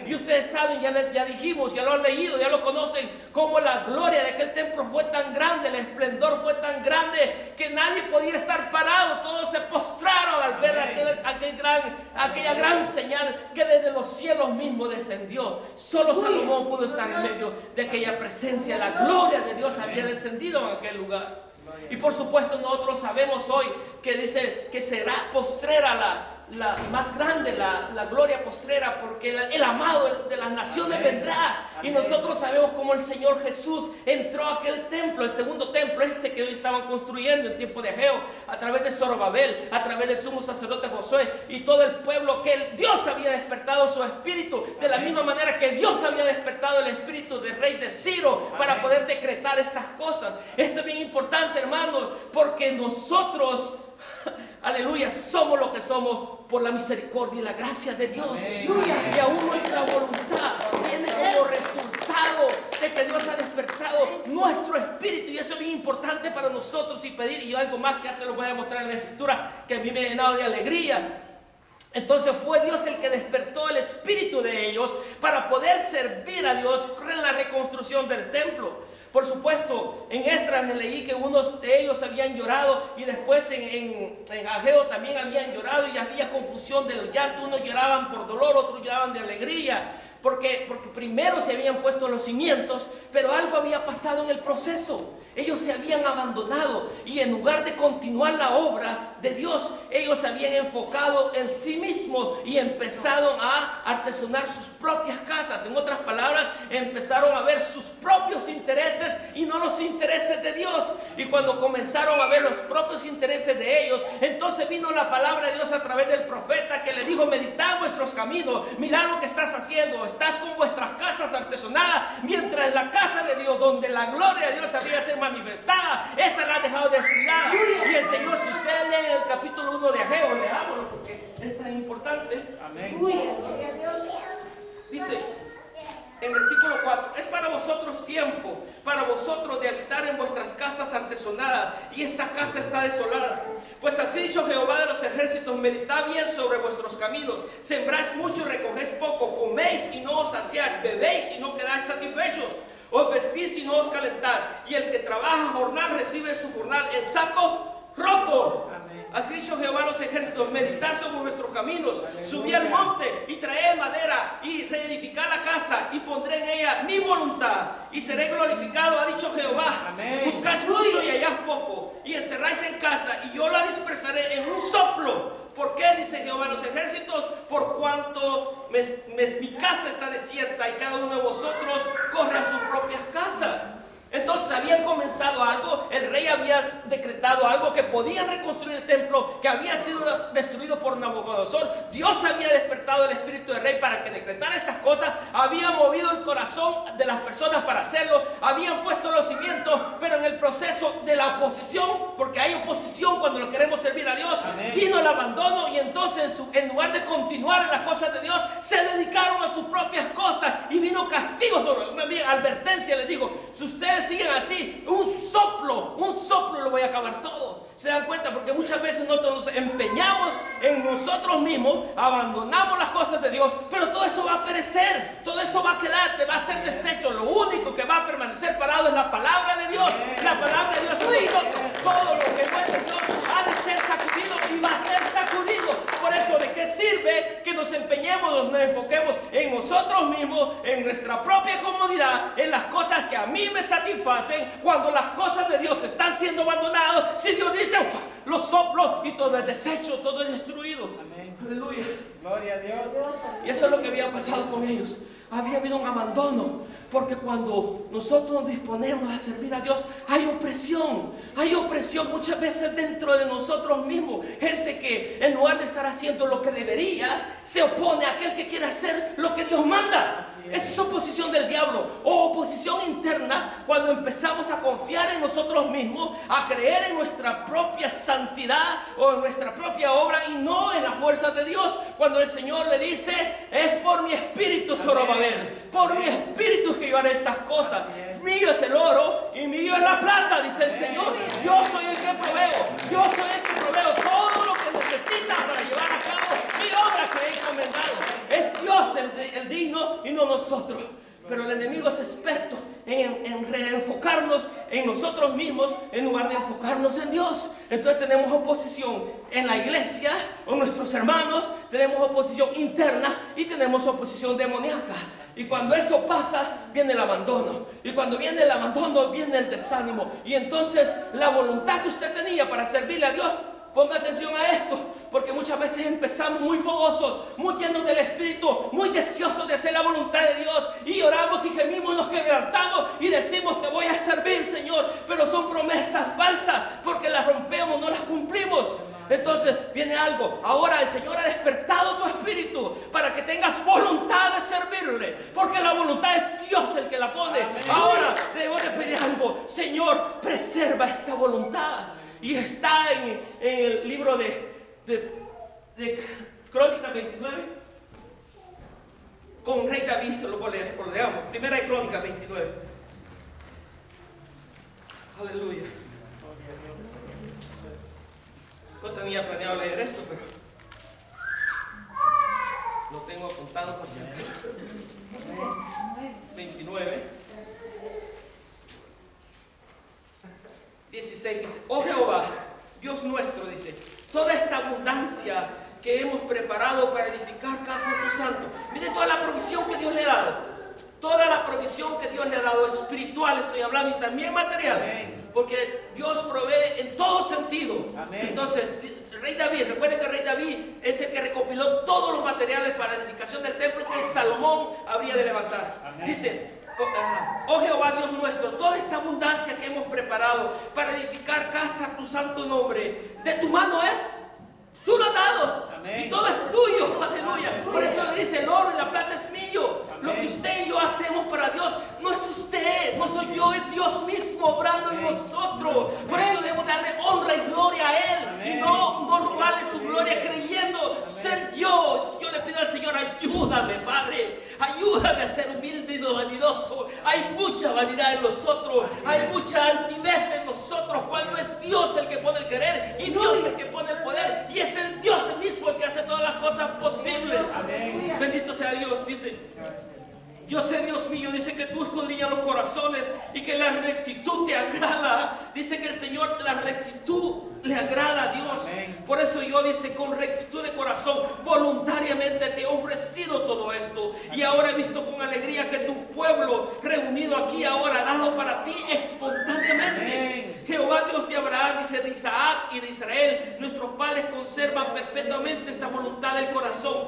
Y ustedes saben, ya dijimos, ya lo han leído, ya lo conocen, cómo la gloria de aquel templo fue tan grande, el esplendor fue tan grande que nadie podía estar parado. Todos se postraron al ver aquella gran señal que desde los cielos mismos descendió. Solo Salomón pudo estar en medio de aquella presencia. La gloria de Dios había descendido en aquel lugar. Y por supuesto nosotros sabemos hoy que dice que será postrera la más grande, la gloria postrera, porque el amado de las naciones vendrá. Y nosotros sabemos cómo el Señor Jesús entró a aquel templo, el segundo templo, que hoy estaban construyendo en tiempo de Ageo, a través de Zorobabel, a través del sumo sacerdote Josué y todo el pueblo, que Dios había despertado su espíritu, de la misma manera que Dios había despertado el espíritu del rey de Ciro para poder decretar estas cosas. Esto es bien importante, hermanos, porque nosotros, aleluya, somos lo que somos por la misericordia y la gracia de Dios. Y aún nuestra voluntad viene como resultado de que Dios ha despertado nuestro espíritu. Y eso es bien importante para nosotros. Y pedir, y algo más que ya se lo voy a mostrar en la escritura, que a mí me ha llenado de alegría. Entonces fue Dios el que despertó el espíritu de ellos para poder servir a Dios en la reconstrucción del templo. Por supuesto, en Esdras leí que unos de ellos habían llorado, y después en Ageo también habían llorado, y había confusión del llanto. Unos lloraban por dolor, otros lloraban de alegría, porque primero se habían puesto los cimientos, pero algo había pasado en el proceso. Ellos se habían abandonado, y en lugar de continuar la obra de Dios, ellos se habían enfocado en sí mismos y empezaron a artesonar sus propias casas. En otras palabras, empezaron a ver sus propios intereses y no los intereses de Dios. Y cuando comenzaron a ver los propios intereses de ellos, entonces vino la palabra de Dios a través del profeta, que le dijo: meditad vuestros caminos, mirad lo que estás haciendo, estás con vuestras casas artesonadas, mientras la casa de Dios, donde la gloria de Dios había sido manifestada, esa la ha dejado descuidada. Y el Señor, si ustedes leen el capítulo 1 de Ageo, leámoslo porque es tan importante. Amén. Dice en versículo 4: es para vosotros tiempo, para vosotros de habitar en vuestras casas artesonadas, y esta casa está desolada. Pues así dicho Jehová de los ejércitos: meditad bien sobre vuestros caminos, sembráis mucho y recogéis poco, coméis y no os saciáis, bebéis y no quedáis satisfechos, os vestís y no os calentáis, y el que trabaja jornal recibe su jornal en saco roto. Así dicho Jehová a los ejércitos: meditad sobre vuestros caminos, subí al monte y traed madera y reedificad la casa, y pondré en ella mi voluntad y seré glorificado, ha dicho Jehová. Buscáis mucho y halláis poco, y encerráis en casa, y yo la dispersaré en un soplo. ¿Por qué? Dice Jehová a los ejércitos: por cuanto mi casa está desierta y cada uno de vosotros corre a su propia casa. Entonces habían comenzado algo, el rey había decretado algo, que podían reconstruir el templo que había sido destruido por Nabucodonosor. Dios había despertado el espíritu del rey para que decretara estas cosas, había movido el corazón de las personas para hacerlo, habían puesto los cimientos, pero en el proceso de la oposición, porque hay oposición cuando lo queremos servir a Dios, vino el abandono, y entonces en lugar de continuar en las cosas de Dios, se dedicaron a sus propias cosas, y vino castigo sobre, advertencia, les digo: si ustedes siguen así, un soplo lo voy a acabar todo. ¿Se dan cuenta? Porque muchas veces nosotros nos empeñamos en nosotros mismos, abandonamos las cosas de Dios, pero todo eso va a perecer, todo eso va a quedar, te va a ser deshecho. Lo único que va a permanecer parado es la palabra de Dios. La palabra de Dios en nosotros. Todo lo que no es de Dios ha de ser sacudido y va a ser sacudido. Por eso, ¿de qué sirve que nos empeñemos, nos enfoquemos en nosotros mismos, en nuestra propia comodidad, en las cosas que a mí me satisfacen, cuando las cosas de Dios están siendo abandonadas? Si Dios dice, lo soplo y todo es deshecho, todo es destruido. Amén. Aleluya. Gloria a Dios. Y eso es lo que había pasado con ellos. Había habido un abandono, porque cuando nosotros nos disponemos a servir a Dios, hay opresión muchas veces dentro de nosotros mismos. Gente que en lugar de estar haciendo lo que debería, se opone a aquel que quiere hacer lo que Dios manda. Esa es oposición del diablo, o oposición interna, cuando empezamos a confiar en nosotros mismos, a creer en nuestra propia santidad o en nuestra propia obra y no en la fuerza de Dios. Cuando el Señor le dice: es por mi espíritu, Zorobabel, por mi espíritu que yo haré estas cosas. Mío es el oro y mío es la plata, dice el Señor. Yo soy el que proveo todo lo que necesitas para llevar a cabo mi obra que he encomendado. Es Dios el digno y no nosotros. Pero el enemigo es experto en reenfocarnos en nosotros mismos en lugar de enfocarnos en Dios. Entonces tenemos oposición en la iglesia o nuestros hermanos, tenemos oposición interna y tenemos oposición demoníaca. Y cuando eso pasa, viene el abandono. Y cuando viene el abandono, viene el desánimo. Y entonces la voluntad que usted tenía para servirle a Dios, ponga atención a esto, porque muchas veces empezamos muy fogosos, muy llenos del Espíritu, muy deseosos de hacer la voluntad de Dios, y oramos y gemimos, nos quebrantamos y decimos: te voy a servir, Señor, pero son promesas falsas, porque las rompemos, no las cumplimos. Entonces viene algo. Ahora el Señor ha despertado tu espíritu para que tengas voluntad de servirle, porque la voluntad es Dios el que la pone. Amén. Ahora debo de pedir algo: Señor, preserva esta voluntad. Y está en el libro de Crónicas 29, con Rey David. Se lo leamos. Primera de Crónicas 29. Aleluya. No tenía planeado leer esto, pero lo tengo apuntado por si acaso. 29. 16 dice: oh Jehová, Dios nuestro, dice, toda esta abundancia que hemos preparado para edificar casa de tu santo. Mire toda la provisión que Dios le ha dado. Toda la provisión que Dios le ha dado, espiritual estoy hablando, y también material. Amén. Porque Dios provee en todo sentido. Amén. Entonces, Rey David, recuerden que Rey David es el que recopiló todos los materiales para la edificación del templo que Salomón habría de levantar. Amén. Dice: oh Jehová Dios nuestro, toda esta abundancia que hemos preparado para edificar casa a tu santo nombre, de tu mano es, tú lo has dado. Amén. Y todo es tuyo. Aleluya. Amén. Por eso le dice: el oro y la plata es mío. Amén. Lo que usted y yo hacemos para Dios no es usted, no soy yo, es Dios mismo obrando en nosotros. Por eso debemos darle honra y gloria a Él. Amén. Y no robarle su gloria creyendo ser Dios. Yo le pido al Señor: ayúdame, Padre, ayúdame a ser humilde y no vanidoso. Hay mucha vanidad en nosotros, hay mucha altivez en nosotros, cuando es Dios el que pone el querer y Dios el que pone el poder, y es el Dios mismo el que hace todas las cosas posibles. Amén. Bendito sea Dios. Dice: yo sé, Dios mío, dice que tú escudriñas los corazones y que la rectitud te agrada. Dice que el Señor, la rectitud le agrada a Dios. Amén. Por eso yo, dice, con rectitud de corazón, voluntariamente te he ofrecido todo esto. Amén. Y ahora he visto con alegría que tu pueblo reunido aquí ahora ha dado para ti espontáneamente. Amén. Jehová Dios de Abraham, dice, de Isaac y de Israel, nuestros padres conservan perpetuamente esta voluntad del corazón,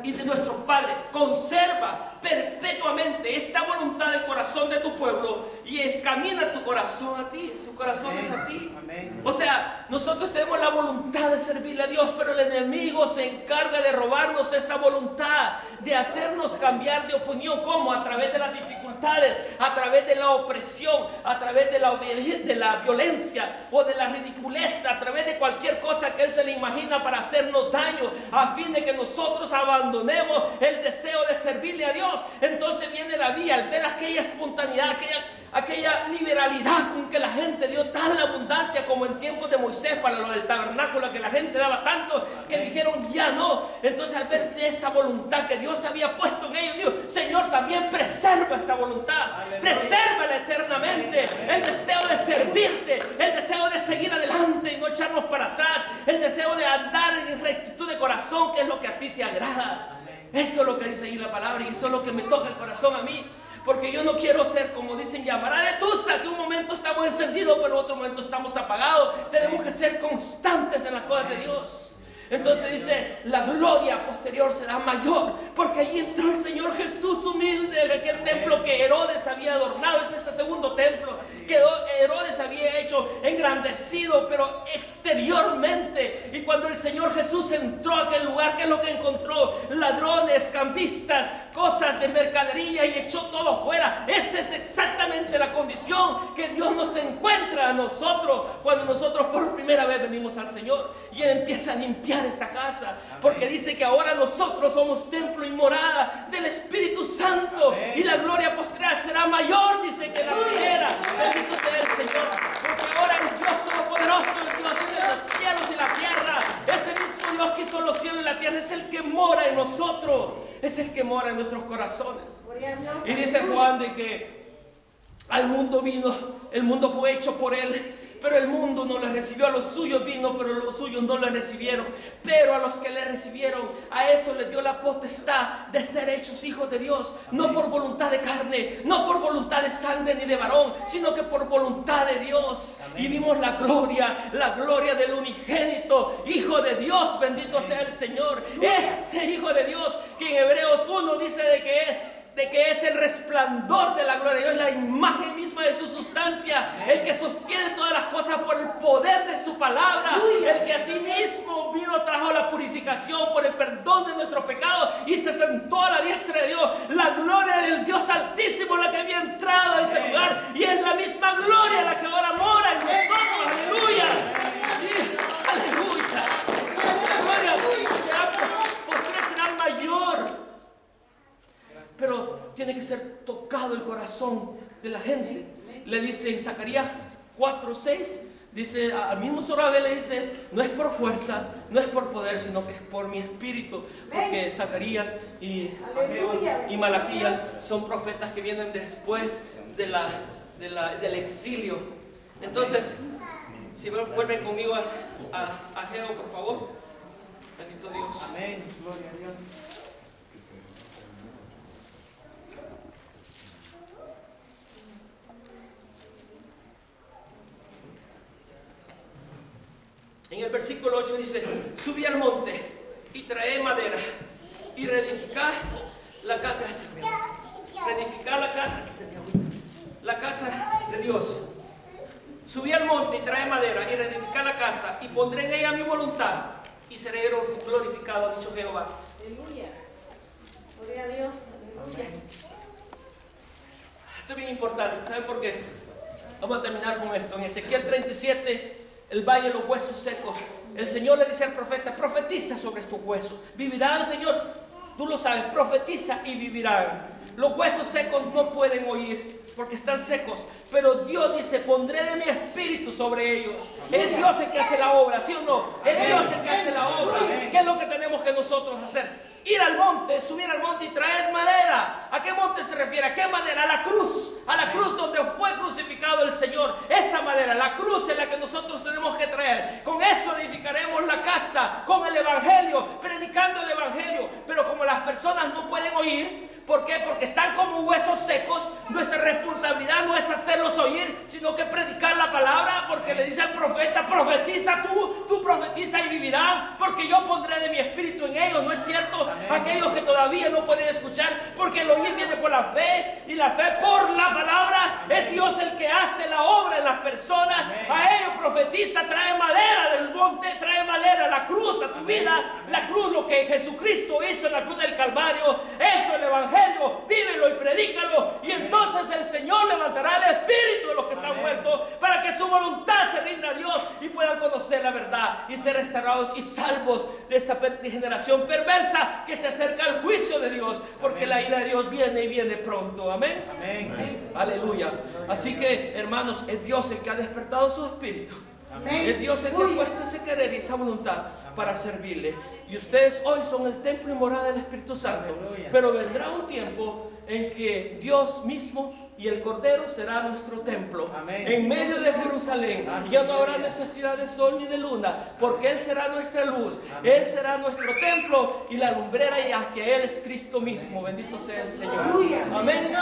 y de nuestros padres conserva perpetuamente esta voluntad del corazón de tu pueblo, y camina tu corazón a ti, su corazón. Amén. Es a ti. Amén. O sea, nosotros tenemos la voluntad de servirle a Dios, pero el enemigo se encarga de robarnos esa voluntad, de hacernos cambiar de opinión. ¿Cómo? A través de las dificultades, a través de la opresión, a través de la violencia o de la ridiculeza, a través de cualquier cosa que él se le imagina para hacernos daño, a fin de que nosotros abandonemos el deseo de servirle a Dios. Entonces viene David, al ver aquella espontaneidad, aquella liberalidad con que la gente dio tal abundancia como en tiempos de Moisés para lo del tabernáculo, que la gente daba tanto que dijeron ya no. Entonces, al ver de esa voluntad que Dios había puesto en ellos, Dios, Señor, también preserva esta voluntad, presérvala eternamente. El deseo de servirte, el deseo de seguir adelante y no echarnos para atrás, el deseo de andar en rectitud de corazón, que es lo que a ti te agrada. Eso es lo que dice ahí la palabra, y eso es lo que me toca el corazón a mí. Porque yo no quiero ser, como dicen, llamará de tusa, que un momento estamos encendidos, pero en otro momento estamos apagados. Tenemos que ser constantes en las cosas de Dios. Entonces dice, la gloria posterior será mayor, porque allí entró el Señor Jesús humilde en aquel templo que Herodes había adornado. Es ese segundo templo que Herodes había hecho engrandecido, pero exteriormente. Y cuando el Señor Jesús entró a aquel lugar, ¿qué es lo que encontró? Ladrones, cambistas, cosas de mercadería, y echó todo fuera. Esa es exactamente la condición que Dios nos encuentra a nosotros cuando nosotros por primera vez venimos al Señor, y Él empieza a limpiar esta casa. Amén. Porque dice que ahora nosotros somos templo y morada del Espíritu Santo. Amén. Y la gloria posterior será mayor, dice, que la primera. Bendito sea el Señor, porque ahora el Dios Todopoderoso, el Dios de los cielos y la tierra, ese mismo Dios que hizo los cielos y la tierra, es el que mora en nosotros. es el que mora en nuestros corazones. Y dice Juan de que al mundo vino, el mundo fue hecho por Él, pero el mundo no le recibió. A los suyos vino, pero los suyos no le recibieron. Pero a los que le recibieron, a eso les dio la potestad de ser hechos hijos de Dios. No por voluntad de carne, no por voluntad de sangre ni de varón, sino que por voluntad de Dios. Amén. Y vimos la gloria del unigénito Hijo de Dios. Bendito sea el Señor. Ese Hijo de Dios que en Hebreos 1 dice de que es el resplandor de la gloria de Dios, la imagen misma de su sustancia, el que sostiene todas las cosas por el poder de su palabra, el que así mismo vino, trajo la purificación por el perdón de nuestros pecados y se sentó a la diestra de Dios. La gloria del Dios Altísimo, la que había entrado a ese lugar, y es la misma gloria la que ahora mora en nosotros. Aleluya. Sí, aleluya. La gloria ¿por qué será mayor? Pero tiene que ser tocado el corazón de la gente. Le dice en Zacarías 4:6, dice, al mismo Zorobabel le dice, no es por fuerza, no es por poder, sino que es por mi espíritu. Porque Zacarías y Malaquías son profetas que vienen después del exilio. Entonces, si vuelven conmigo a Ageo, por favor. Bendito Dios. Amén. Gloria a Dios. En el versículo 8 dice, subí al monte y trae madera y reedificar la casa. Reedificar la casa de Dios. Subí al monte y trae madera y reedificar la casa y pondré en ella mi voluntad y seré glorificado, ha dicho Jehová. Aleluya. Gloria a Dios. Aleluya. Esto es bien importante, ¿saben por qué? Vamos a terminar con esto. En Ezequiel 37, el valle de los huesos secos, el Señor le dice al profeta, profetiza sobre estos huesos. ¿Vivirán, Señor? Tú lo sabes, profetiza y vivirán. Los huesos secos no pueden oír porque están secos, pero Dios dice, pondré de mi espíritu sobre ellos. Es Dios el que hace la obra, ¿sí o no? Es Dios el que hace la obra. ¿Qué es lo que tenemos que nosotros hacer? Ir al monte, subir al monte y traer madera. ¿A qué monte se refiere? ¿A qué madera? A la cruz donde fue crucificado el Señor. Esa madera, la cruz es la que nosotros tenemos que traer. Con eso edificaremos la casa, con el evangelio, predicando el evangelio. Pero como las personas no pueden oír, ¿por qué? Porque están como huesos secos. Nuestra responsabilidad no es hacerlos oír, sino que predicar la palabra, porque le dice al profeta, profetiza tú profetiza y vivirán, porque yo pondré de mi espíritu en ellos. ¿No es cierto? Amén. Aquellos que todavía no pueden escuchar, porque el oír viene por la fe, y la fe por la palabra. Es Dios el que hace la obra en las personas. Amén. A ellos profetiza, trae madera del monte, trae madera, la cruz a tu vida, la cruz, lo que Jesucristo hizo en la cruz del Calvario, eso es el evangelio. Vívelo y predícalo, y entonces el Señor levantará el espíritu de los que están muertos para que su voluntad se rinda a Dios y puedan conocer la verdad y ser restaurados y salvos de esta generación perversa que se acerca al juicio de Dios, porque amén, la ira de Dios viene y viene pronto. Amén. Amén. Amén. Aleluya. Así que, hermanos, es Dios el que ha despertado su espíritu. Amén. Es Dios el que ha puesto ese querer y esa voluntad para servirle. Y ustedes hoy son el templo y morada del Espíritu Santo. Aleluya. Pero vendrá un tiempo en que Dios mismo y el Cordero será nuestro templo. Amén. En medio de Jerusalén. Amén. Ya no habrá necesidad de sol ni de luna, porque Él será nuestra luz. Amén. Él será nuestro templo y la lumbrera, y hacia Él es Cristo mismo. Bendito sea el Señor. Amén.